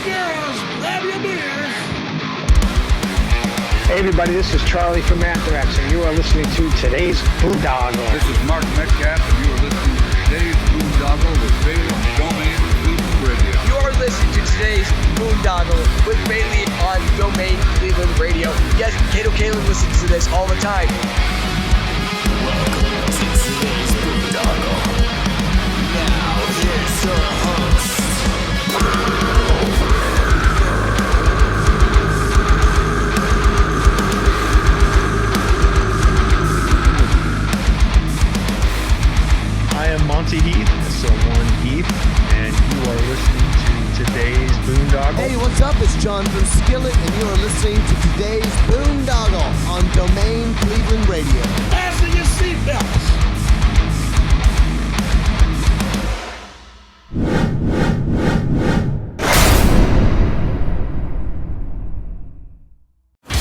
girls, grab your beers. Hey everybody, this is Charlie from Anthrax, and you are listening to today's Boondoggle. This is Mark Metcalf, and you are listening to today's Boondoggle with Bailey on Domain Cleveland Radio. You are listening to today's Boondoggle with Bailey on Domain Cleveland Radio. Yes, Kato Kalin listens to this all the time. Welcome to today's Boondoggle. Now here's your host. I am Monty Heath, so one Heath, and you are listening to today's Boondoggle. Hey, what's up? It's John from Skillet, and you are listening to today's Boondoggle on Domain Cleveland Radio. Fasten your seatbelts.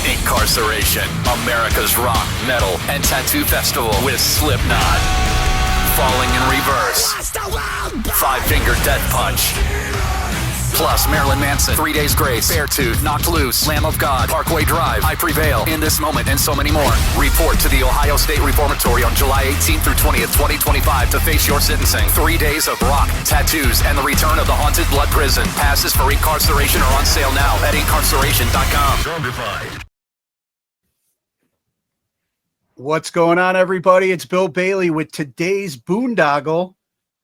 Incarceration, America's rock, metal, and tattoo festival with Slipknot. Falling in Reverse, Five Finger Death Punch, plus Marilyn Manson, 3 Days Grace, Beartooth, Knocked Loose, Lamb of God, Parkway Drive, I Prevail, In This Moment, and so many more. Report to the Ohio State Reformatory on July 18th through 20th, 2025 to face your sentencing. 3 days of rock, tattoos, and the return of the Haunted Blood Prison. Passes for Incarceration are on sale now at incarceration.com. Zombified. What's going on, everybody? It's Bill Bailey with today's Boondoggle.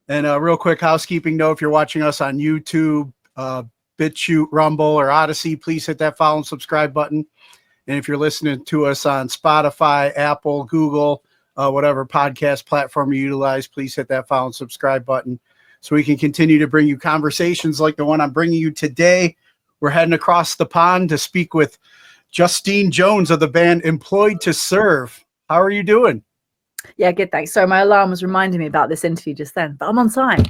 And a real quick housekeeping note, if you're watching us on YouTube, BitChute, Rumble, or Odyssey, please hit that follow and subscribe button. And if you're listening to us on Spotify, Apple, Google, whatever podcast platform you utilize, please hit that follow and subscribe button so we can continue to bring you conversations like the one I'm bringing you today. We're heading across the pond to speak with Justine Jones of the band Employed to Serve. How are you doing? Yeah, good, thanks. Sorry, my alarm was reminding me about this interview just then, but I'm on time.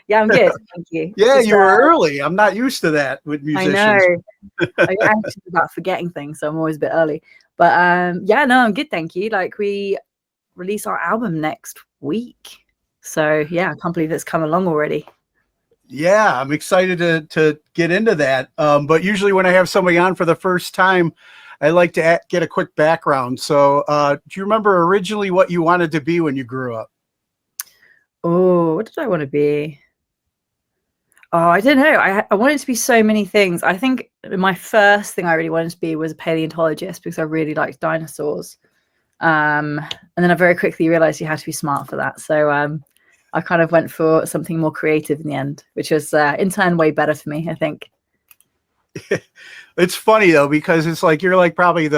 Yeah, I'm good. Thank you. Yeah, just, you were early. I'm not used to that with musicians. I know. I'm anxious about forgetting things, so I'm always a bit early. But yeah, no, I'm good, thank you. Like, we release our album next week. So yeah, I can't believe it's come along already. Yeah, I'm excited to get into that. But usually when I have somebody on for the first time, I like to get a quick background. So do you remember originally what you wanted to be when you grew up? Oh, what did I want to be? Oh, I don't know. I wanted to be so many things. I think my first thing I really wanted to be was a paleontologist because I really liked dinosaurs. And then I very quickly realized you had to be smart for that. So I kind of went for something more creative in the end, which was in turn way better for me, I think. It's funny though, because it's like you're like probably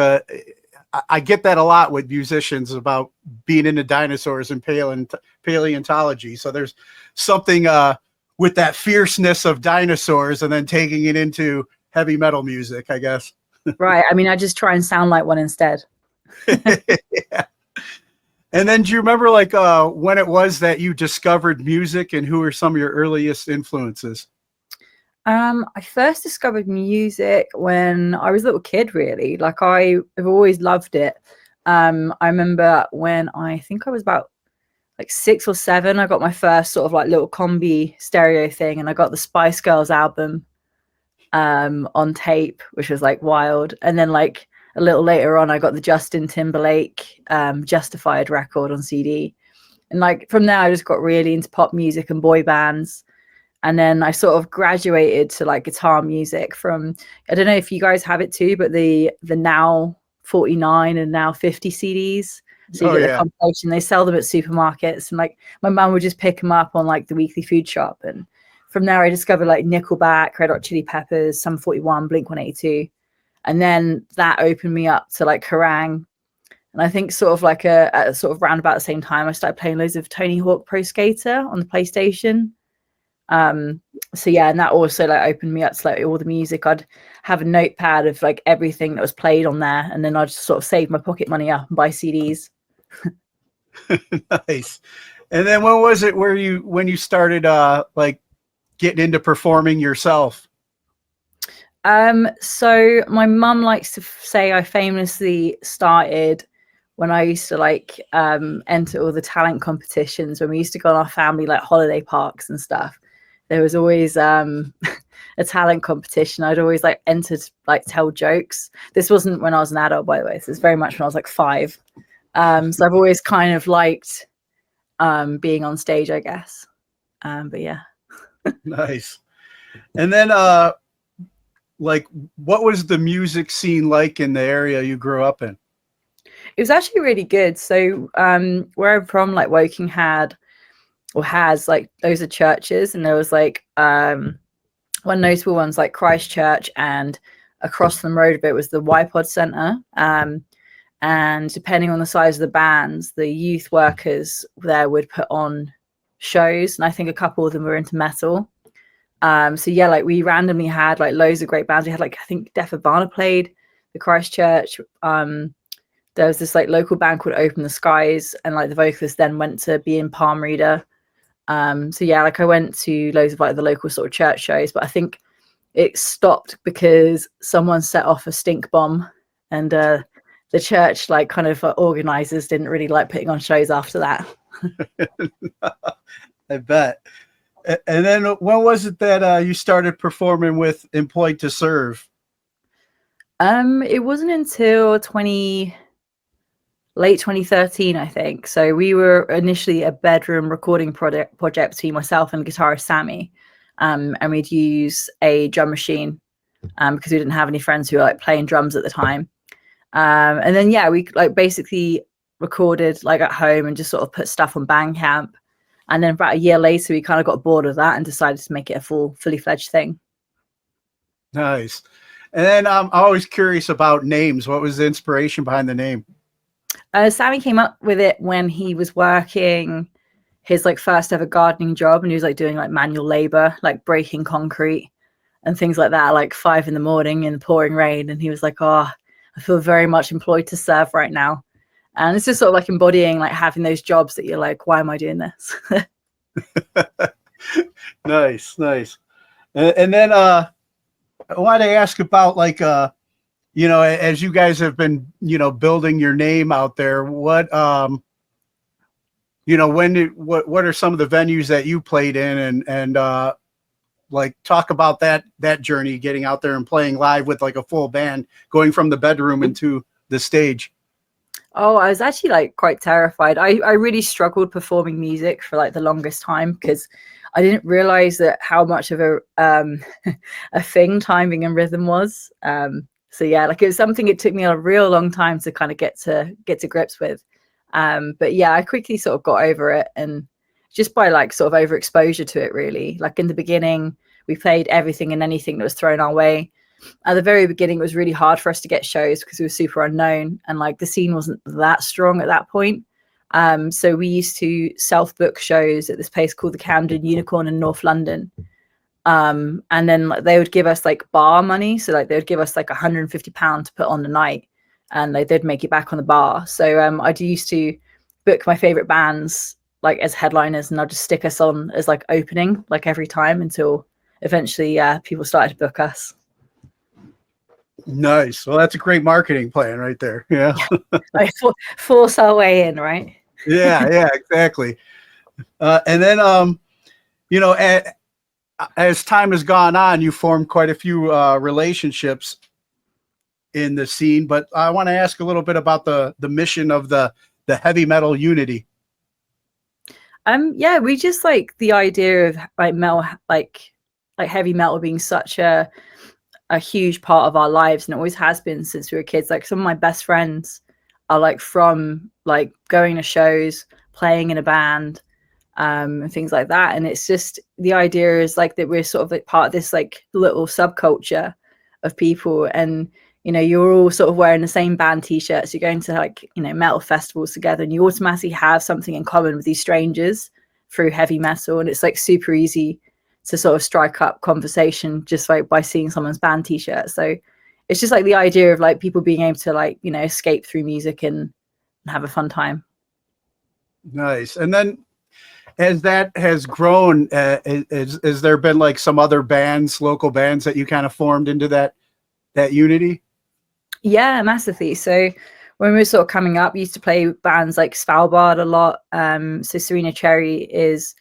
I get that a lot with musicians about being into dinosaurs and paleontology. So there's something with that fierceness of dinosaurs and then taking it into heavy metal music, I guess. Right. I mean, I just try and sound like one instead. Yeah. And then do you remember like when it was that you discovered music and who were some of your earliest influences? I first discovered music when I was a little kid, really. Like, I have always loved it. I remember when I think I was about like 6 or 7, I got my first sort of like little combi stereo thing, and I got the Spice Girls album on tape, which was like wild. And then like a little later on, I got the Justin Timberlake Justified record on CD. And like from there, I just got really into pop music and boy bands. And then I sort of graduated to like guitar music from, I don't know if you guys have it too, but the Now 49 and Now 50 CDs. So you get the compilation. They sell them at supermarkets, and like my mum would just pick them up on like the weekly food shop. And from there, I discovered like Nickelback, Red Hot Chili Peppers, Sum 41, Blink-182, and then that opened me up to like Kerrang. And I think sort of like at sort of round about the same time, I started playing loads of Tony Hawk Pro Skater on the PlayStation. So yeah, and that also like opened me up to like all the music. I'd have a notepad of like everything that was played on there, and then I'd just sort of save my pocket money up and buy CDs. Nice. And then when was it when you started like getting into performing yourself? So my mum likes to say I famously started when I used to like enter all the talent competitions when we used to go on our family like holiday parks and stuff. there was always a talent competition. I'd always like entered, like tell jokes. This wasn't when I was an adult, by the way. This is very much when I was like 5. So I've always kind of liked being on stage, I guess. But yeah. Nice. And then like, what was the music scene like in the area you grew up in? It was actually really good. So where I'm from, like Woking has like loads of churches, and there was like one notable one's like Christchurch, and across the road a bit was the YPod Centre. And depending on the size of the bands, the youth workers there would put on shows, and I think a couple of them were into metal. So yeah, like we randomly had like loads of great bands. We had like, I think Def Urbana played the Christchurch. There was this like local band called Open the Skies, and like the vocalist then went to be in Palm Reader. So yeah, like I went to loads of like the local sort of church shows, but I think it stopped because someone set off a stink bomb, and the church like kind of organizers didn't really like putting on shows after that. I bet. And then when was it that you started performing with Employed to Serve? It wasn't until late 2013, I think. So we were initially a bedroom recording project between myself and guitarist Sammy. And we'd use a drum machine because we didn't have any friends who were like playing drums at the time. And then, yeah, we like basically recorded like at home and just sort of put stuff on Bandcamp. And then about a year later, we kind of got bored of that and decided to make it a fully fledged thing. Nice. And then I'm always curious about names. What was the inspiration behind the name? Sammy came up with it when he was working his like first ever gardening job, and he was like doing like manual labor, like breaking concrete and things like that, like 5 a.m. in the pouring rain. And he was like, oh, I feel very much employed to serve right now. And it's just sort of like embodying like having those jobs that you're like, why am I doing this? Nice. And then I wanted to ask about like you know, as you guys have been, you know, building your name out there, what you know, what are some of the venues that you played in, and like talk about that journey, getting out there and playing live with like a full band, going from the bedroom into the stage? Oh, I was actually like quite terrified. I really struggled performing music for like the longest time because I didn't realize that how much of a thing timing and rhythm was. So yeah, like it was something it took me a real long time to kind of get to grips with. But yeah, I quickly sort of got over it, and just by like sort of overexposure to it, really. Like in the beginning, we played everything and anything that was thrown our way. At the very beginning, it was really hard for us to get shows because we were super unknown, and like the scene wasn't that strong at that point. So we used to self-book shows at this place called the Camden Unicorn in North London. And then like, they would give us like bar money. So like they would give us like £150 to put on the night, and like, they'd make it back on the bar. So I used to book my favorite bands like as headliners, and I'd just stick us on as like opening like every time until eventually people started to book us. Nice. Well, that's a great marketing plan right there. Yeah. Like, force our way in, right? Yeah, exactly. And then you know, as time has gone on, you formed quite a few relationships in the scene, but I want to ask a little bit about the mission of the heavy metal unity. Yeah, we just like the idea of like metal, like heavy metal being such a huge part of our lives, and it always has been since we were kids. Like some of my best friends are like from like going to shows, playing in a band, and things like that. And it's just the idea is like that we're sort of like part of this like little subculture of people, and you know, you're all sort of wearing the same band t-shirts, you're going to like, you know, metal festivals together, and you automatically have something in common with these strangers through heavy metal. And it's like super easy to sort of strike up conversation just like by seeing someone's band t-shirt. So it's just like the idea of like people being able to like, you know, escape through music and have a fun time. Nice. And then as that has grown, has there been like some other bands, local bands that you kind of formed into that unity? Yeah, massively. So when we were sort of coming up, we used to play bands like Svalbard a lot. So Serena Cherry is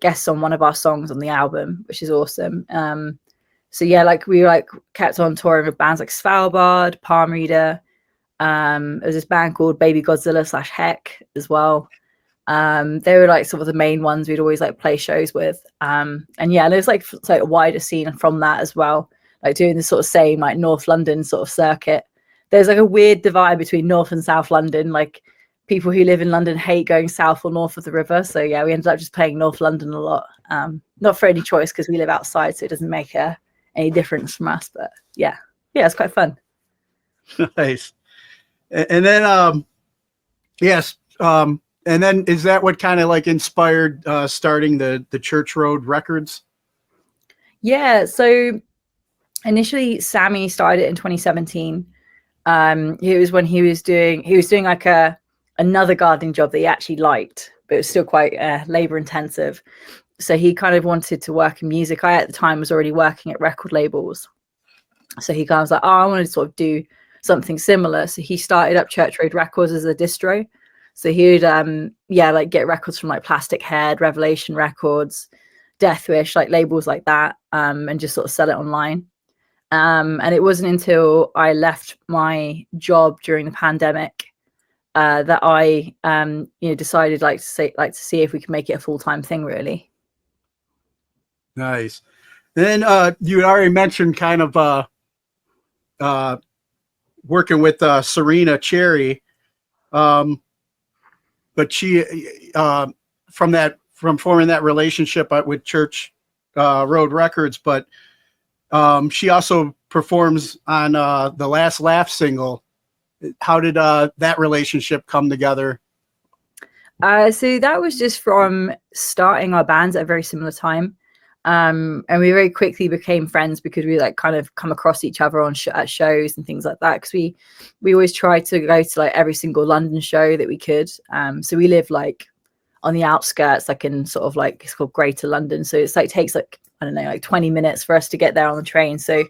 guests on one of our songs on the album, which is awesome. So yeah, like we like kept on touring with bands like Svalbard, Palm Reader. There was this band called Baby Godzilla / Heck as well. They were like sort of the main ones we'd always like play shows with. And yeah, there's like a wider scene from that as well, like doing the sort of same like North London sort of circuit. There's like a weird divide between North and South London. Like people who live in London hate going south or north of the river. So yeah, we ended up just playing North London a lot. Not for any choice because we live outside, so it doesn't make any difference from us. But yeah, it's quite fun. Nice. And then yes. And then is that what kind of like inspired starting the Church Road Records? Yeah. So initially Sammy started it in 2017. It was when he was doing like another gardening job that he actually liked, but it was still quite labor intensive. So he kind of wanted to work in music. I at the time was already working at record labels. So he kind of was like, oh, I want to sort of do something similar. So he started up Church Road Records as a distro. So he would, like get records from like Plastic Head, Revelation Records, Deathwish, like labels like that, and just sort of sell it online. And it wasn't until I left my job during the pandemic that I, decided to see if we could make it a full-time thing, really. Nice. Then you had already mentioned kind of working with Serena Cherry. But she, from forming that relationship with Church Road Records, but she also performs on the Last Laugh single. How did that relationship come together? So that was just from starting our bands at a very similar time. And we very quickly became friends because we like kind of come across each other on at shows and things like that. Because we always tried to go to like every single London show that we could. So we live like on the outskirts, like in sort of like, it's called Greater London. So it's like takes like, I don't know, like 20 minutes for us to get there on the train. So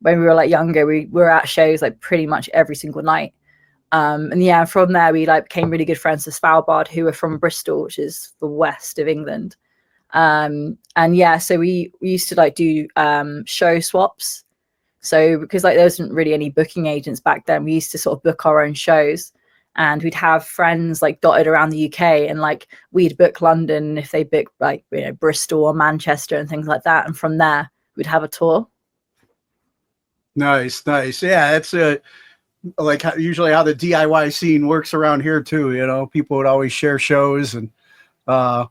when we were like younger, we were at shows like pretty much every single night. And yeah, from there we like became really good friends with Svalbard, who are from Bristol, which is the west of England. And yeah, so we used to like do show swaps. So because like there wasn't really any booking agents back then, we used to sort of book our own shows, and we'd have friends like dotted around the UK, and like we'd book London if they booked like Bristol or Manchester and things like that, and from there we'd have a tour. Nice. Yeah, it's like usually how the DIY scene works around here too. People would always share shows and build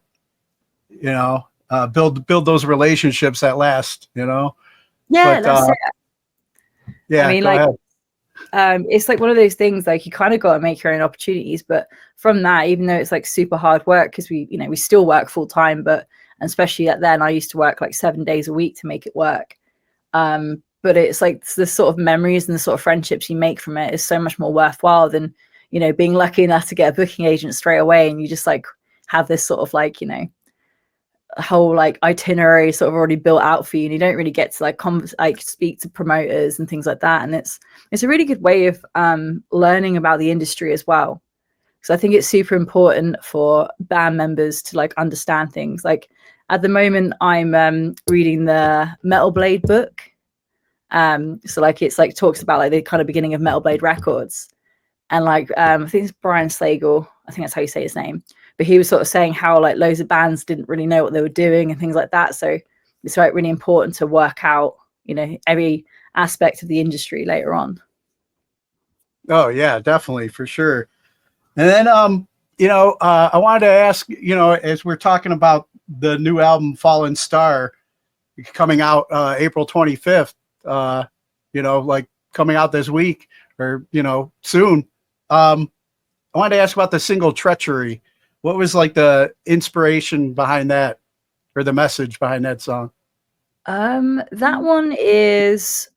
those relationships that last, Yeah, but, that's it. Yeah, I mean, like, it's like one of those things, like you kind of got to make your own opportunities, but from that, even though it's like super hard work, because we still work full time, but especially at then I used to work like 7 days a week to make it work. But it's like the sort of memories and the sort of friendships you make from it is so much more worthwhile than, being lucky enough to get a booking agent straight away. And you just like have this sort of like, whole like itinerary sort of already built out for you, and you don't really get to like speak to promoters and things like that. And it's a really good way of learning about the industry as well, because I think it's super important for band members to like understand things. Like at the moment I'm reading the Metal Blade book, so like it's like talks about like the kind of beginning of Metal Blade Records, and like I think it's Brian Slagle, I think that's how you say his name. But he was sort of saying how like loads of bands didn't really know what they were doing and things like that. So it's like really important to work out, every aspect of the industry later on. Oh yeah, definitely, for sure. And then, I wanted to ask, as we're talking about the new album Fallen Star coming out April 25th, like coming out this week or, soon. I wanted to ask about the single Treachery. What was like the inspiration behind that, or the message behind that song? That one is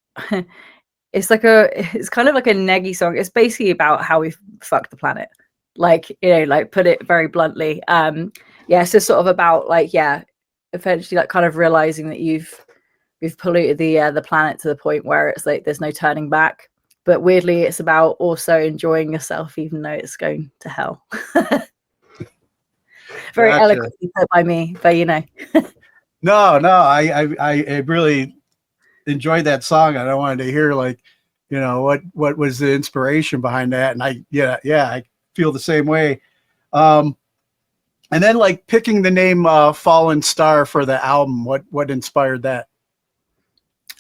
it's kind of like a neggy song. It's basically about how we fucked the planet. Like, like put it very bluntly. It's just sort of about like, eventually like kind of realizing that we've polluted the planet to the point where it's like there's no turning back. But weirdly, it's about also enjoying yourself even though it's going to hell. Very Gotcha. eloquently put by me, but you know. No, I really enjoyed that song, and I wanted to hear like, what was the inspiration behind that, and I feel the same way. And then like picking the name Fallen Star for the album, what inspired that?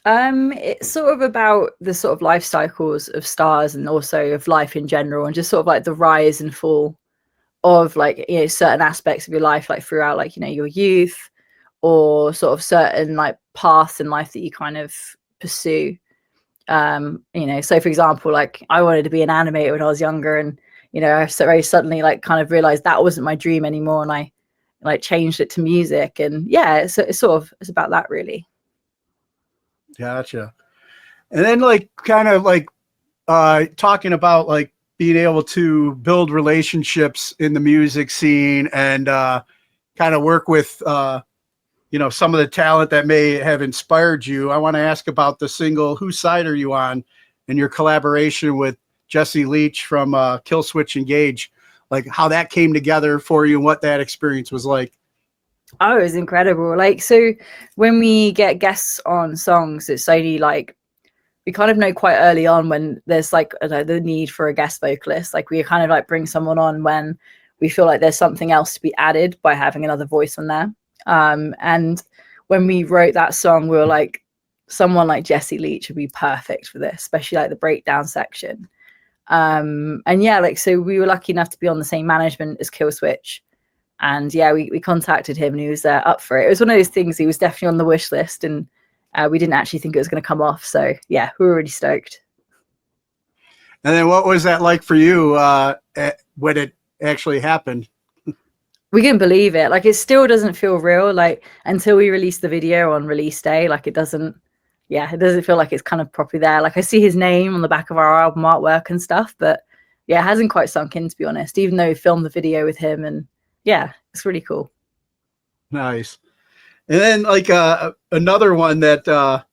It's sort of about the sort of life cycles of stars and also of life in general, and just sort of like the rise and fall of like, you know, certain aspects of your life, like throughout like, you know, your youth, or sort of certain like paths in life that you kind of pursue. You know, so for example, like I wanted to be an animator when I was younger, and you know, I so very suddenly like kind of realized that wasn't my dream anymore, and I like changed it to music. And yeah, it's about that really. Gotcha. And then like kind of like talking about like being able to build relationships in the music scene, and kind of work with some of the talent that may have inspired you. I want to ask about the single "Whose Side Are You On" and your collaboration with Jesse Leach from Killswitch Engage, like how that came together for you and what that experience was like. Oh, it was incredible. Like, so when we get guests on songs, it's only like we kind of know quite early on when there's like the need for a guest vocalist. Like we kind of like bring someone on when we feel like there's something else to be added by having another voice on there. And when we wrote that song, we were like, someone like Jesse Leach would be perfect for this, especially like the breakdown section. And yeah, like, so we were lucky enough to be on the same management as Killswitch. And yeah, we contacted him, and he was up for it. It was one of those things, he was definitely on the wish list, and we didn't actually think it was going to come off. So yeah, we were really stoked. And then what was that like for you when it actually happened? We couldn't believe it. Like, it still doesn't feel real, like until we release the video on release day. Like it doesn't feel like it's kind of properly there. Like I see his name on the back of our album artwork and stuff, but yeah, it hasn't quite sunk in, to be honest, even though we filmed the video with him. And yeah, it's really cool. Nice. And then like another one that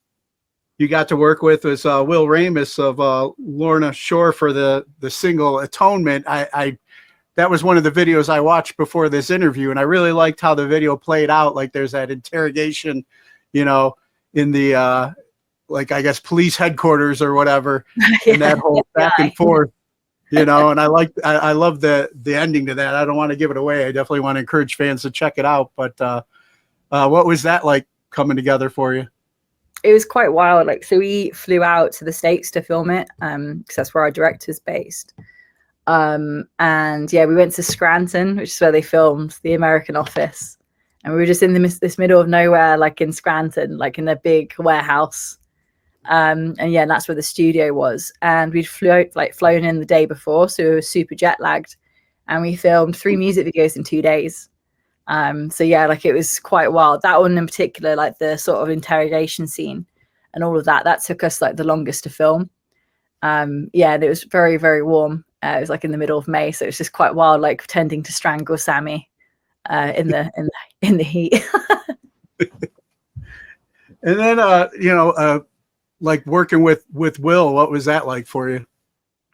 you got to work with was Will Ramos of Lorna Shore for the single Atonement. That was one of the videos I watched before this interview, and I really liked how the video played out. Like there's that interrogation, in the like I guess police headquarters or whatever, yeah, and that whole back and forth. And I love the ending to that. I don't want to give it away. I definitely want to encourage fans to check it out. But what was that like coming together for you? It was quite wild. Like, so we flew out to the States to film it, because that's where our director's based. And yeah, we went to Scranton, which is where they filmed the American office. And we were just in this middle of nowhere, like in Scranton, like in their big warehouse. And yeah, and that's where the studio was. And we'd flown in the day before, so we were super jet lagged. And we filmed 3 music videos in 2 days. So yeah, like it was quite wild. That one in particular, like the sort of interrogation scene and all of that took us like the longest to film. Yeah, and it was very, very warm. It was like in the middle of May, so it was just quite wild, like pretending to strangle Sammy in the heat. And then like working with Will, what was that like for you?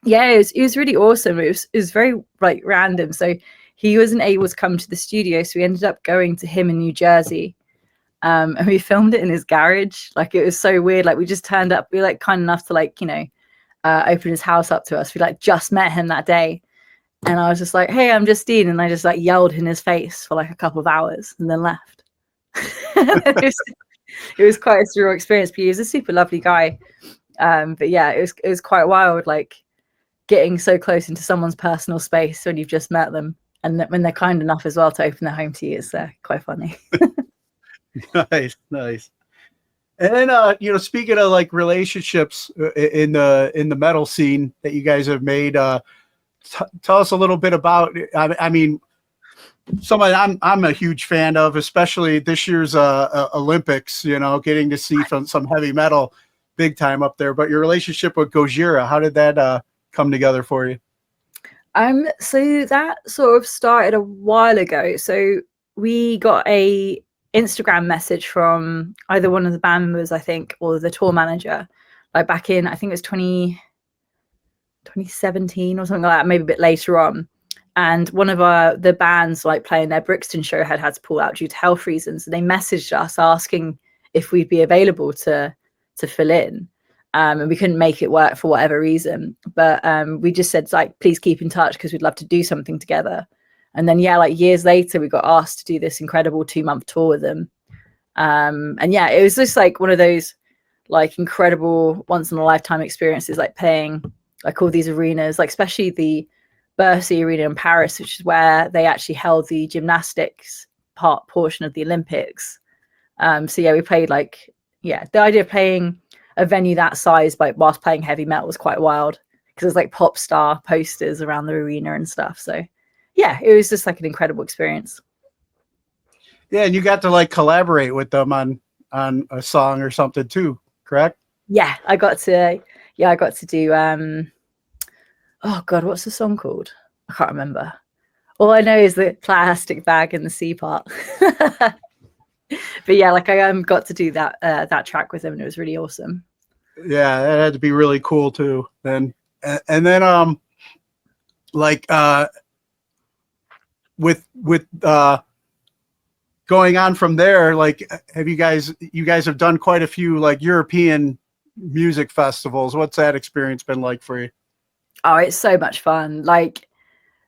Yeah, it was really awesome. It was very like random. So he wasn't able to come to the studio, so we ended up going to him in New Jersey, and we filmed it in his garage. Like it was so weird. Like we just turned up. We were like kind enough to like open his house up to us. We like just met him that day, and I was just like, "Hey, I'm Justine," and I just like yelled in his face for like a couple of hours and then left. It was quite a surreal experience, but he was a super lovely guy. But yeah, it was quite wild, like getting so close into someone's personal space when you've just met them, and when they're kind enough as well to open their home to you. Is quite funny. Nice. And then speaking of like relationships in the metal scene that you guys have made, tell us a little bit about. I mean, somebody I'm a huge fan of, especially this year's Olympics. Getting to see some heavy metal big time up there. But your relationship with Gojira, how did that come together for you? So that sort of started a while ago. So we got a Instagram message from either one of the band members, I think, or the tour manager, like back in, I think it was 2017 or something like that, maybe a bit later on. and one of the bands like playing their Brixton show had to pull out due to health reasons. And they messaged us asking if we'd be available to fill in. And we couldn't make it work for whatever reason. But we just said, like, please keep in touch because we'd love to do something together. And then, yeah, like years later, we got asked to do this incredible 2-month tour with them. And yeah, it was just like one of those like incredible once in a lifetime experiences, like playing like all these arenas, like especially the Bercy Arena in Paris, which is where they actually held the gymnastics portion of the Olympics. So yeah, we played like, yeah, the idea of playing a venue that size, like whilst playing heavy metal was quite wild because there's like pop star posters around the arena and stuff. So yeah, it was just like an incredible experience. Yeah, and you got to like collaborate with them on a song or something too, correct? Yeah, I got to do oh god, what's the song called? I can't remember. All I know is the plastic bag and the sea part. But yeah, like I got to do that track with him, and it was really awesome. Yeah, that had to be really cool too. And then like with going on from there, like have you guys have done quite a few like European music festivals. What's that experience been like for you? Oh, it's so much fun. Like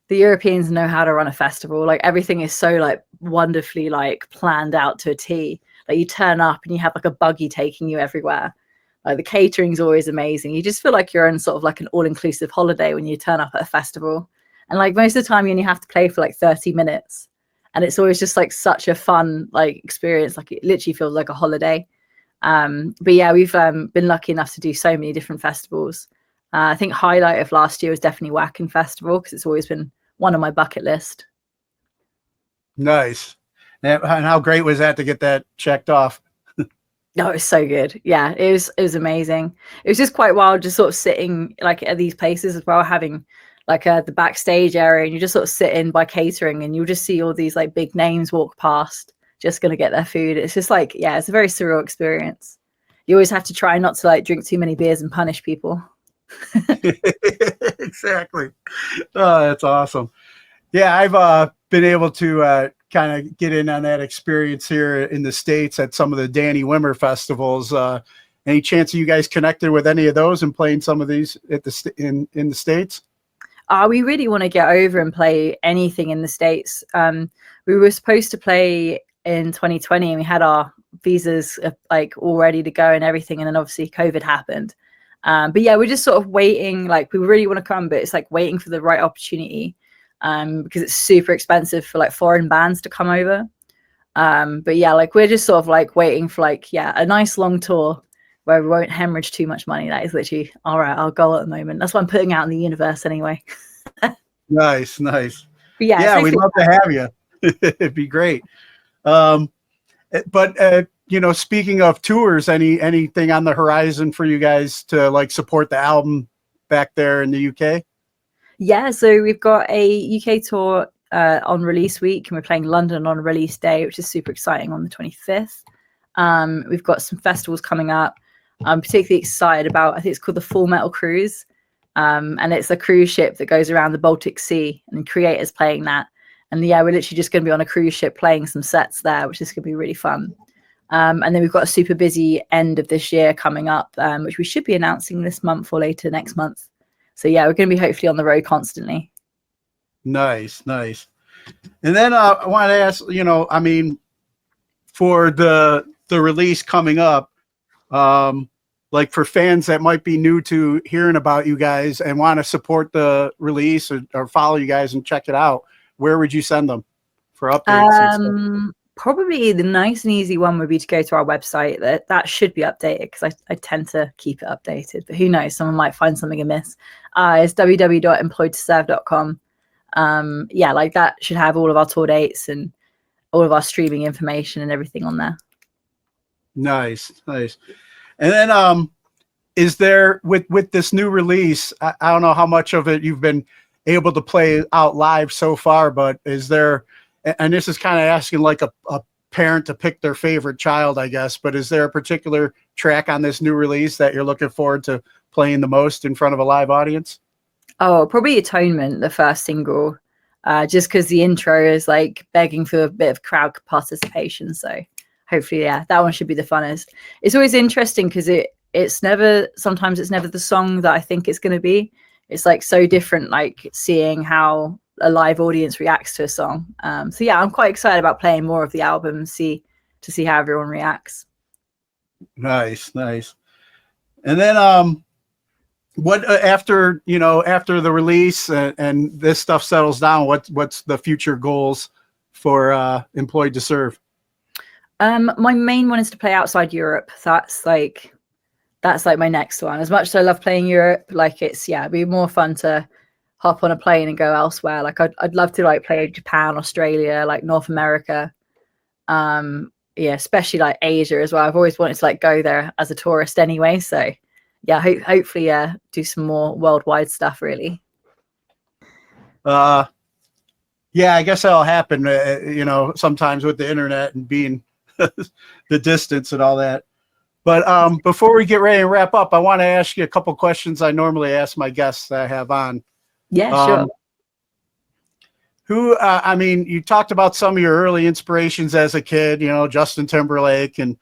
the Europeans know how to run a festival. Like everything is so like wonderfully like planned out to a T. Like you turn up and you have like a buggy taking you everywhere. Like the catering's always amazing. You just feel like you're on sort of like an all-inclusive holiday when you turn up at a festival. And like most of the time you only have to play for like 30 minutes. And it's always just like such a fun like experience. Like it literally feels like a holiday. But yeah, we've been lucky enough to do so many different festivals. I think highlight of last year was definitely Wacken Festival because it's always been one on my bucket list. Nice. And how great was that to get that checked off? No, it was so good. Yeah, it was amazing. It was just quite wild just sort of sitting like at these places as well, having like the backstage area, and you just sort of sit in by catering and you'll just see all these like big names walk past just going to get their food. It's just like, yeah, it's a very surreal experience. You always have to try not to like drink too many beers and punish people. Exactly. Oh, that's awesome. Yeah, I've been able to kind of get in on that experience here in the States at some of the Danny Wimmer festivals. Any chance of you guys connected with any of those and playing some of these at in the States? We really want to get over and play anything in the States. We were supposed to play in 2020 and we had our visas like all ready to go and everything, and then obviously COVID happened. But yeah, we're just sort of waiting. Like we really want to come, but it's like waiting for the right opportunity because it's super expensive for like foreign bands to come over. But yeah, like we're just sort of like waiting for like, yeah, a nice long tour where we won't hemorrhage too much money. That is literally our goal at the moment. That's what I'm putting out in the universe anyway. Nice. But yeah, we'd love to have you. It'd be great. But you know, speaking of tours, anything on the horizon for you guys to like support the album back there in the UK? Yeah, so we've got a UK tour on release week, and we're playing London on release day, which is super exciting on the 25th. We've got some festivals coming up. I'm particularly excited about, I think it's called the Full Metal Cruise. And it's a cruise ship that goes around the Baltic Sea, and Creator's playing that. And yeah, we're literally just going to be on a cruise ship playing some sets there, which is going to be really fun. And then we've got a super busy end of this year coming up, which we should be announcing this month or later next month. So yeah, we're going to be hopefully on the road constantly. Nice. And then I want to ask, you know, I mean, for the release coming up, like for fans that might be new to hearing about you guys and want to support the release or follow you guys and check it out, where would you send them for updates? Probably the nice and easy one would be to go to our website. That should be updated because I tend to keep it updated, but who knows, someone might find something amiss. It's www.employedtoserve.com. Yeah, like that should have all of our tour dates and all of our streaming information and everything on there. Nice. And then is there with this new release, I don't know how much of it you've been able to play out live so far, but is there, and this is kind of asking like a parent to pick their favorite child, I guess, but is there a particular track on this new release that you're looking forward to playing the most in front of a live audience? Oh, probably Atonement, the first single. just because the intro is like begging for a bit of crowd participation. So hopefully, yeah, that one should be the funnest. It's always interesting because sometimes it's never the song that I think it's going to be. It's like so different, like seeing how a live audience reacts to a song. So yeah, I'm quite excited about playing more of the album to see how everyone reacts. Nice. And then what after the release and this stuff settles down, what's the future goals for Employed to Serve? My main one is to play outside Europe. That's like my next one. As much as I love playing Europe, like it'd be more fun to hop on a plane and go elsewhere. Like I'd love to like play Japan, Australia, like North America. Especially like Asia as well. I've always wanted to like go there as a tourist anyway. So yeah, hopefully do some more worldwide stuff really. I guess that'll happen, sometimes with the internet and being the distance and all that. But before we get ready to wrap up, I want to ask you a couple questions I normally ask my guests that I have on. Yeah, sure. You talked about some of your early inspirations as a kid, Justin Timberlake and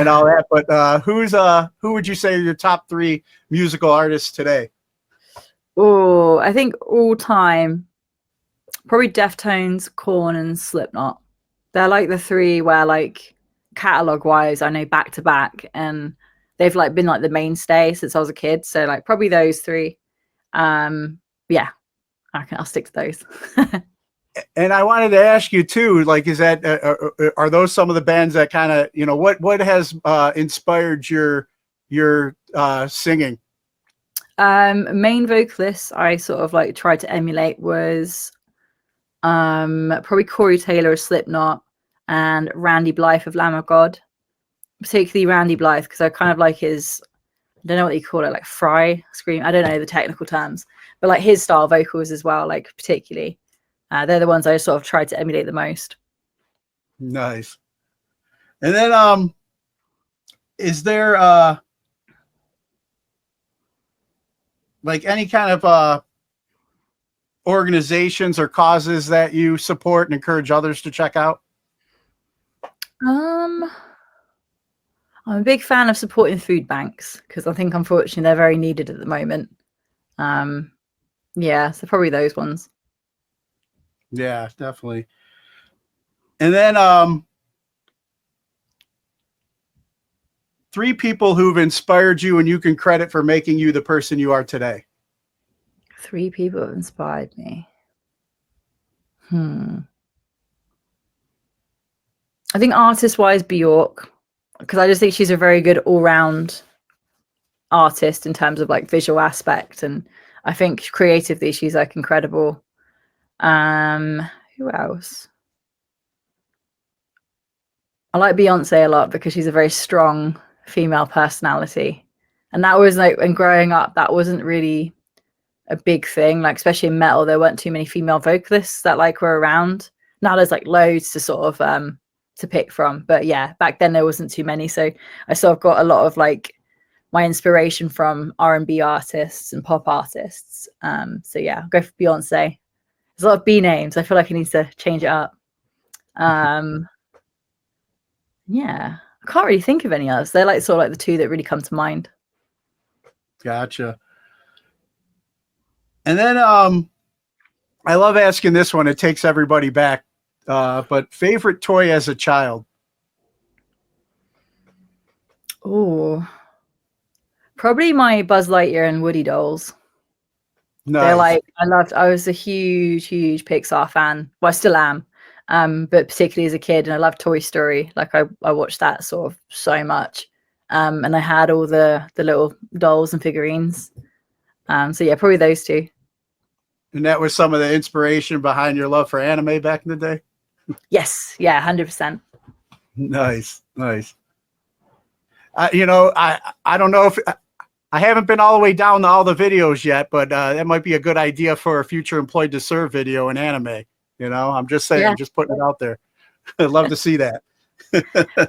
all that. But who would you say are your top 3 musical artists today? Oh, I think all time, probably Deftones, Korn, and Slipknot. They're like the 3 where like catalog wise, I know back to back, and they've like been like the mainstay since I was a kid. So like probably those 3. Yeah, I'll stick to those. And I wanted to ask you too, like, is that are those some of the bands that kind of what has inspired your singing? Main vocalists I sort of like tried to emulate was probably Corey Taylor of Slipknot and Randy Blythe of Lamb of God, particularly Randy Blythe because I kind of like his, I don't know what you call it, like fry scream. I don't know the technical terms, but like his style vocals as well, like particularly. They're the ones I sort of tried to emulate the most. Nice. And then is there like any kind of organizations or causes that you support and encourage others to check out? I'm a big fan of supporting food banks because I think unfortunately they're very needed at the moment. So probably those ones. Yeah, definitely. And then 3 people who've inspired you and you can credit for making you the person you are today. 3 people have inspired me. I think artist-wise, Bjork, because I just think she's a very good all-round artist in terms of like visual aspect, and I think creatively she's like incredible. Who else? I like Beyonce a lot because she's a very strong female personality, and that was like when growing up that wasn't really a big thing, like especially in metal there weren't too many female vocalists that like were around. Now there's like loads to sort of to pick from, but yeah, back then there wasn't too many, so I sort of got a lot of like my inspiration from R&B artists and pop artists. So yeah, I'll go for Beyonce. There's a lot of B names. I feel like I need to change it up. Yeah, I can't really think of any others. They're like sort of like the 2 that really come to mind. Gotcha. And then I love asking this one. It takes everybody back. But favorite toy as a child? Oh, probably my Buzz Lightyear and Woody dolls. Nice. They're like, I was a huge Pixar fan. Well, I still am. But particularly as a kid, and I loved Toy Story. Like I watched that sort of so much. And I had all the little dolls and figurines. So yeah, probably those 2. And that was some of the inspiration behind your love for anime back in the day? Yes. Yeah, 100%. Nice. I don't know if I haven't been all the way down to all the videos yet, but that might be a good idea for a future Employed to Serve video in anime. I'm just saying, I'm just putting it out there. I'd love to see that.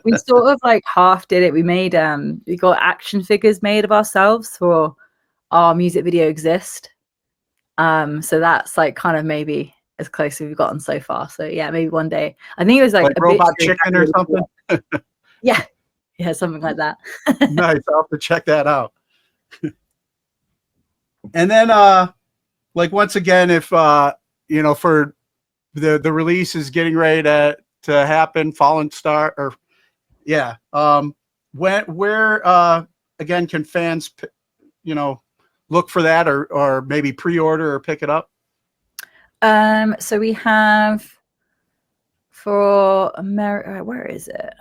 We sort of like half did it. We made we got action figures made of ourselves for our music video Exist. So that's like kind of maybe as close as we've gotten so far. So yeah, maybe one day. I think it was like robot chicken or something. Yeah, something like that. Nice. I'll have to check that out. And then, like once again, if you know, for the release is getting ready to happen, Fallen Star, or yeah, where again can fans, you know, look for that or maybe pre-order or pick it up? So we have for America, where is it?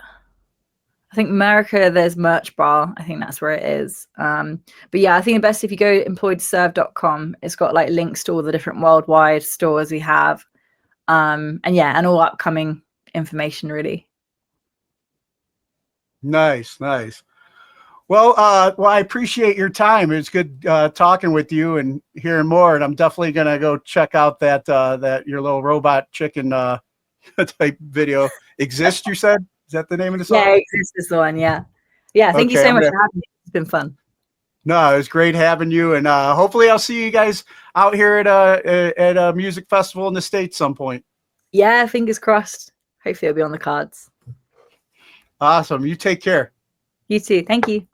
I think America, there's Merch Bar. I think that's where it is. But yeah, I think the best if you go employedserve.com, it's got like links to all the different worldwide stores we have. And yeah, and all upcoming information really. Nice. Well, I appreciate your time. It was good talking with you and hearing more. And I'm definitely gonna go check out that your little robot chicken type video. Exist, you said? Is that the name of the song? Yeah, Exist is the one. Yeah. Thank you so much for having me. It's been fun. No, it was great having you, and hopefully I'll see you guys out here at a music festival in the States some point. Yeah, fingers crossed. Hopefully it'll be on the cards. Awesome. You take care. You too. Thank you.